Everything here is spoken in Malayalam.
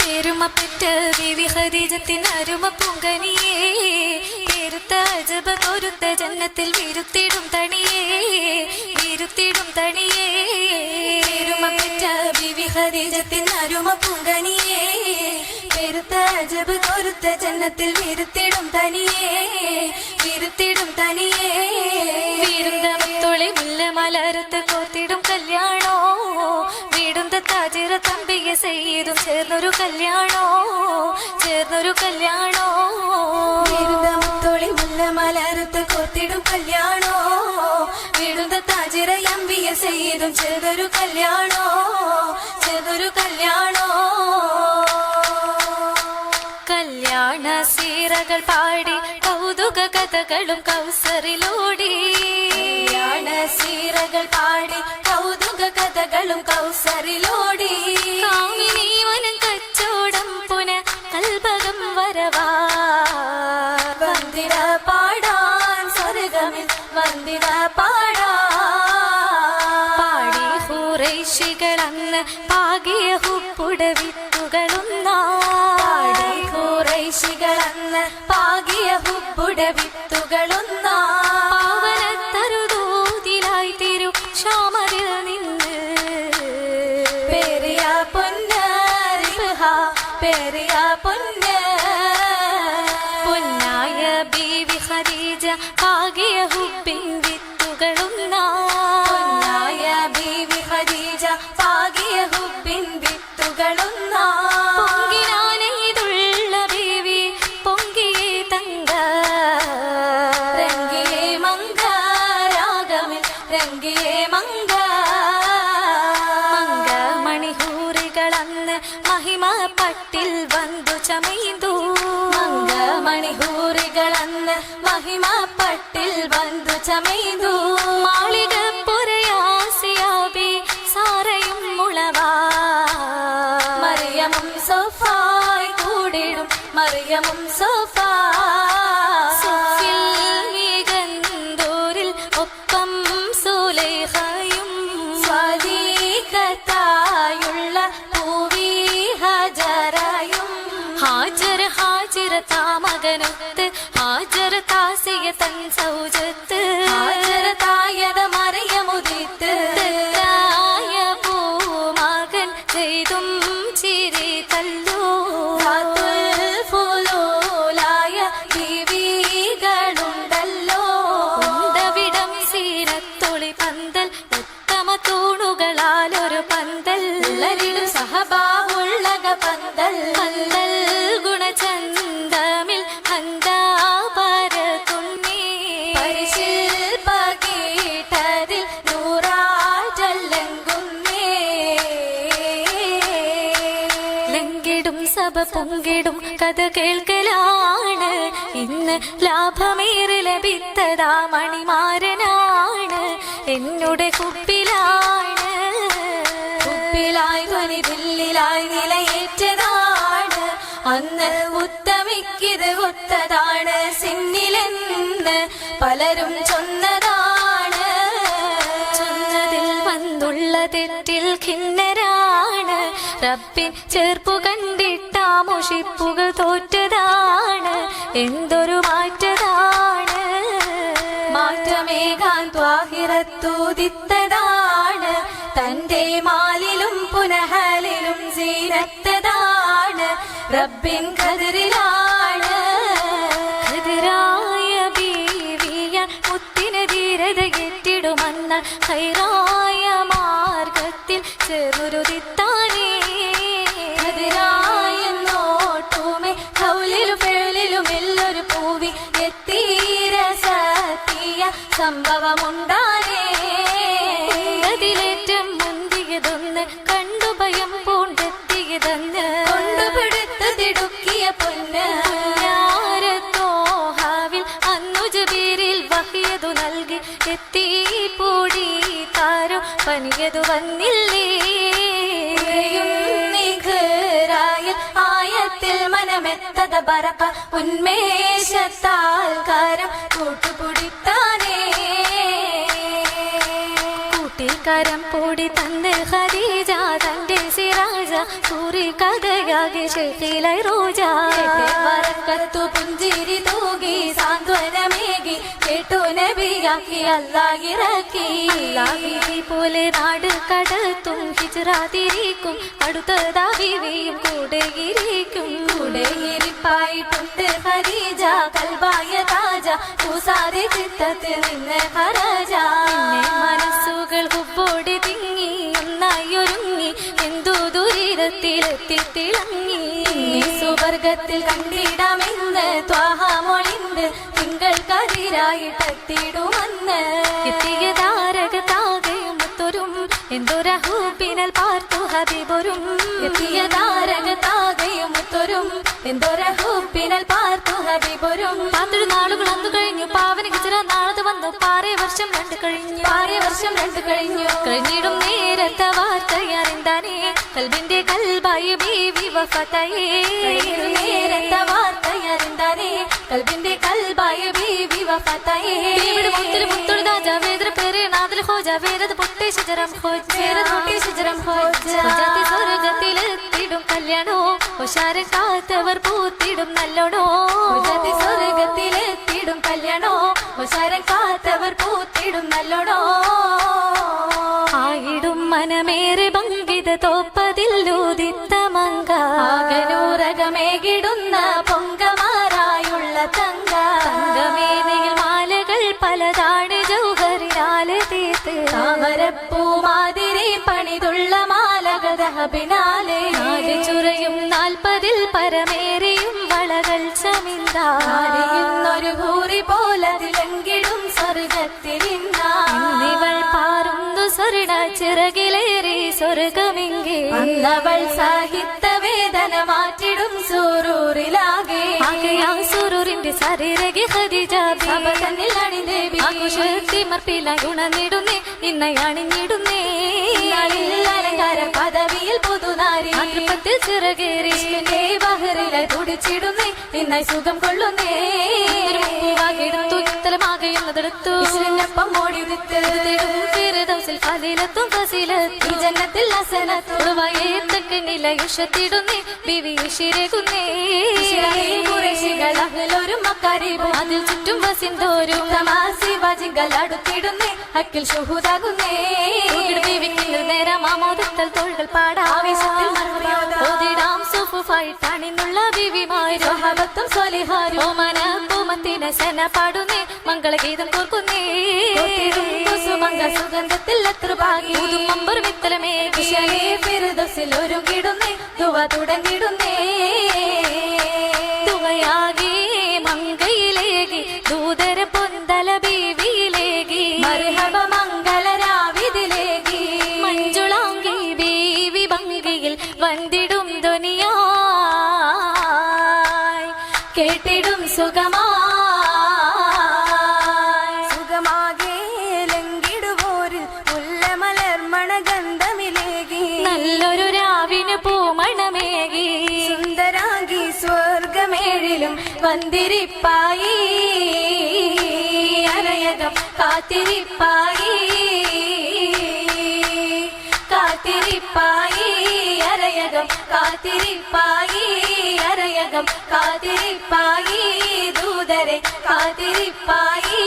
പെരുമപ്പെട്ട ബീവി ഖദീജത്തിന് അരുമ പൂങ്കനിയേ, പെരുത്ത അജബ കൊരുത്ത ജന്നത്തിൽ വിരുത്തിടും തണിയേ, വിരുത്തിടും തണിയേ. പെരുമപ്പെട്ട ബീവി ഖദീജത്തിന് അരുമ പൂങ്കനിയേ, പെരുത്ത അജബ് കൊരുത്ത ജന്നത്തിൽ വിരുത്തിടും തനിയേ, വിരുത്തിടും തനിയേ. വീരുന്തമത്തൊളി മുല്ല മലരത്ത് കോത്തിടും കല്യാണോ, വീടുന്ന താജിറ തമ്പിയ സെയ്തും ചേർന്നൊരു കല്യാണോ, ചേർന്നൊരു കല്യാണോ. വീരുന്തമത്തൊളി മുല്ല മലരത്ത് കോത്തിടും കല്യാണോ, വീടുന്ന താജിറ അമ്പിയ സെയ്തും ചേർന്നൊരു കല്യാണോ, ചേർന്നൊരു കല്യാണോ. കല്യാണ സീറകൾ പാടി കൗതുക കഥകളും കൗസറിലൂടി, കല്യാണ സീറകൾ പാടി കൗതുക കഥകളും കൗസറിലൂടി. കാമിനീവനം കച്ചോടം പുന കൽപകം വരവാ, വന്ദിന പാടാൻ സ്വർഗമിൽ വന്ദിന പാടി ഖുറൈശികളന്ന് പാകിയ ഹുപ്പുട വിത്തുകളൊന്നാ, ഖുറൈശികളന്ന് പാകിയ ഹുബ്ബുട വിത്തുകളൊന്നാ. പാവനത്തരുദൂതിലായി തിരു ശ്യാമരിൽ നിന്ന് പെരിയ പൊന്ന് റിബ്ഹ, പെരിയ പൊന്ന് പൊന്നായ ബീവി ഖദീജ പാകിയ ഹുബ്ബിൻ വിത്തുകളൊന്നാ, പൊന്നായ ബീവി ഖദീജ പാകിയ ഹുബ്ബിൻ വിത്തുകളൊന്നാ. മംഗമണിഹൂറികളന്ന് മഹിമ പട്ടിൽ വന്നു ചമൈന്തു, മംഗമണിഹൂറികളന്ന് മഹിമ പട്ടിൽ വന്നു ചമൈന്തു. മാളിക പുരയാസിയാബി സാറയും മുളവാ, മറിയമും സോഫായി കൂടിടും മറിയമും സോഫാ. ഒപ്പം സുലൈഖയും സ്വാദീഖത്തായുള്ള പൂവി ഹജറയും, ഹാജർ ഹാജിറ താമകനൊത്ത് ഹാജർ താസിയ തൻ സൗജത്ത്, ഹാജർ തായത മറിയമുദിത്ത് തായ പൂമകൻ ചെയ്തും ചിരി തല്ലോ. ഫുലൂലായ ബീവികളുണ്ടല്ലോ, ഉണ്ടവിടം സീനത്തൊളി പന്തൽ ഉത്തമ തൂണുകളാലൊരു പന്തൽ, ഉള്ളരിലും സഹബാവുള്ളക പന്തൽ, പന്തൽ ഗുണചന്തമിൽ ഹന്താപര തുണ്ണി പരിശിൽപ കീട്ടതിൽ നൂറാറ്റല്ലെങ്കുന്നേ. ലങ്കിടും സഭ പൊങ്കിടും കഥ കേൾക്കലാണ്, ഇന്ന് ലാഭമേറെ ലഭിത്തതാ മണിമാരനാണ്, എന്നുടെ കുപ്പിലാണ്, കുപ്പിലായി ധ്വനി ദില്ലിലായി നിലയേറ്റതാണ്, അന്ന് ഉത്തമിക്കിത് ഒത്തതാണ് സിന്നിലെന്ന് പലരും ചൊന്നതാണ്. ചൊന്നതിൽ വന്നുള്ള തെറ്റിൽ ഖിന്നരാണ്, റബ്ബിൻ ചേർപ്പു കണ്ടിട്ടാ മുഷിപ്പുകൾ തോറ്റതാണ്, എന്തൊരു മാറ്റതാണ്. മാറ്റമേകാൻ ത്വാഹിറത്തൂതിത്തതാണ്, തന്റെ മാലിലും പുനഹലിലും സീനത്തതാണ്, റബ്ബിൻ ഖദറിലാണ്. ഖദറായ ബീവിയ മുത്തിന ധീരത എത്തിടുമെന്ന ഖൈറായ മാർഗത്തിൽ ചേർന്നുരുതിത്താനേ. ഖദറായ നോട്ടുമേ ഖൗലിലും ഫിഅലിലും എല്ലൊരു പൂവി എത്തീര സത്യ സംഭവമുണ്ടാനേ. അതിലേറ്റം മുന്തിയതൊന്ന് കണ്ടു ഭയം പൂണ്ടെത്തിയതെന്ന് കൊണ്ടുപിടുത്തതിടുക്കിയ പൊന്ന് തോഹാവിൽ അന്നു ജബീരിൽ വഹിയതു നൽകി എത്തി പൂടി താരോ പനിയതു വന്നില്ലേ. ആയത്തിൽ മനമെത്തത ബറക ഉന്മേഷത്താൽ കാരം കൂട്ടുപിടിത്താനേ. കൂട്ടിൽ കരം പൊടി തന്ന് ഖദീജ തന്റെ സിറാജ സൂറി കഥയാകെ ഷെഖിലൈ റോജ ബറക്കത്തു പുഞ്ചിരി തൂകി സാന്ത്വനമേകി കേട്ടു നബിയാക്കി അല്ലാഹിറക്കി അല്ലാഹി പോലെ നാട് കടത്തും ഹിജ്റ തിരിക്കും അടുത്തതാ ബീവിയും കൂടെയിരിക്കും കൂടെയിരിപ്പായിട്ടുണ്ട് ഖദീജ കൽബായ താജ പൂസാരി ചിത്തത്തിൽ നിന്ന് ഖറജ മനസ്സുകൾ ഹുബ്ബോടെ തിങ്ങി ഒന്നായി ഒരുങ്ങി എന്തു ദുരിതത്തിലെത്തി തിളങ്ങി സുവർഗത്തിൽ കണ്ടിടാമെന്ന് ത്വാഹ മൊളിந்து തിങ്കൾ കതിരായിട്ടെത്തിടുമെന്ന് എത്തിയ താരകത്താകെയും മുത്തൊരും എന്തൊരഹൂപ്പിനൽ പാർത്തു ഹബീബൊരും എത്തിയ താരകത്താകെയും മുത്തൊരും എന്തൊരഹൂപ്പിനൽ പാർത്തു ഹബീബൊരും 11 നാളുകൾ അന്നു കഴിഞ്ഞു പാവന ഹിജ്റ നാളത് വന്നു 6 വർഷം 2 കഴിഞ്ഞു കഴിഞ്ഞിടും നേരത്തെ വാർത്തയാണെന്താനേ കൽബിന്റെ കൽബായി ബീവി വഫാത്തായേ നേരത്തെ വാർത്തയാണെന്താനേ കൽബിന്റെ കൽബായി ബീവി വഫാത്തായേ ബീവിയുടെ മുത്തിൽ മുത്തൊഴുതാ ജാവേദര പേരെ നാദിൽ ഹോജ വേരത് പൊട്ടി ശിജറം ഹോജ ജാതി സ്വർഗത്തിലെത്തിടും കല്യാണോ ഉഷാരൻ കാത്തവർ പൂത്തിടും നല്ലോണോ ജാതി സ്വർഗത്തിലെത്തിടും കല്യാണോ ഉഷാരൻ കാത്തവർ പൂത്തിടും നല്ലോണോ ആയിടും മനമേറെ ഭംഗിത തോപ്പതില്ലൂതിത്ത മങ്ക ആകനൂരകമേകിടുന്ന പൊങ്കമാരായുള്ള തങ്കമേനയിൽ മാലകൾ പലതാണ് ജൗഹറിനാല് തീർത്ത് താമരപ്പൂമാതിരി പണിതുള്ള മാലകതഹബിനാലെ ചുരയും 40 പരമേറിയും വളകൾ ചമിന്താരിയുന്നൊരു ഭൂരി പോലതിലെങ്കിടും സ്വർഗത്തിരിന്നവൾ പാറുന്നു സ്വർണ ചിറകിലേറി സ്വർഗമെങ്കി അന്നവൾ സാഹിത്യ വേദന മാറ്റിടും സൂറൂറിലാകെ സൂറൂറിന്റെ ശരീരകെ ഖദീജ ആഘോഷത്തിമർപ്പിലായി ഉണർന്നിടുന്നേ ഇന്നയാണിഞ്ഞിടുന്നേ അലങ്കാര പദവിയിൽ പുതുനാരി തൃപ്പത്തിൽ ചിറകേറി ബഹറിലെ തുടിച്ചിടുന്നേ ഇന്നായി സുഖം കൊള്ളുന്നേ എടുത്തു ഇത്തലമാകെയുള്ളതെടുത്തു പ്പം ഓടി ഫിർദൗസിൽ ഫളീലത്തും ഫസീലത്തും ജന്നത്തിൽ ഹസനത്തും നിലയുഷത്തിടുന്നേ ബിവി ഉശിരകുന്നേ ഖുറൈശികൾ അഹ്ലൊരു മക്കാരിബും അതിൽ ചുറ്റും വസിന്തോരും തമാസി വാജികൾ അടുത്തിടുന്നേ ഹക്കിൽ ഷുഹൂദാകുന്നേ ബിവിക്ക് നേരം ആമോദത്തൽ തോൾകൾ പാടാം ആവേശത്തിൽ ഓതിടാം സുഫുഫായിട്ടാണിന്നുള്ള ബിവിമാരും സ്വഹാബത്തും സ്വാലിഹാരും ഓമന പൂമത്തിന സന പാടുന്നേ മംഗളഗീതം കോർക്കുന്നേ കുസുമംഗ സുഗന്ധത്തിൽ എത്ര ഭാഗി മമ്പർ വിത്തലമേകി ഫിർദൗസിൽ ഒരുങ്ങിടുന്നേ ദുവ തുടങ്ങിടുന്നേ ദുവയാകി മങ്കയിലേകി ദൂതര പൊന്തല ബീവിയിലേകി മർഹബ മംഗളരാവിതിലേകി മഞ്ജുളാങ്കി ബീവി ഭംഗിയിൽ വന്ദിടും ധ്വനിയായി കേട്ടിടും സുഖമായി നല്ലൊരു രാവിന് പൂമണമേകി സുന്ദരാങ്കി സ്വർഗമേഴിലും വന്ദിരിപ്പായി അരയകം കാത്തിരിപ്പായി അരയകം കാത്തിരിപ്പായി ദൂതരെ കാത്തിരിപ്പായി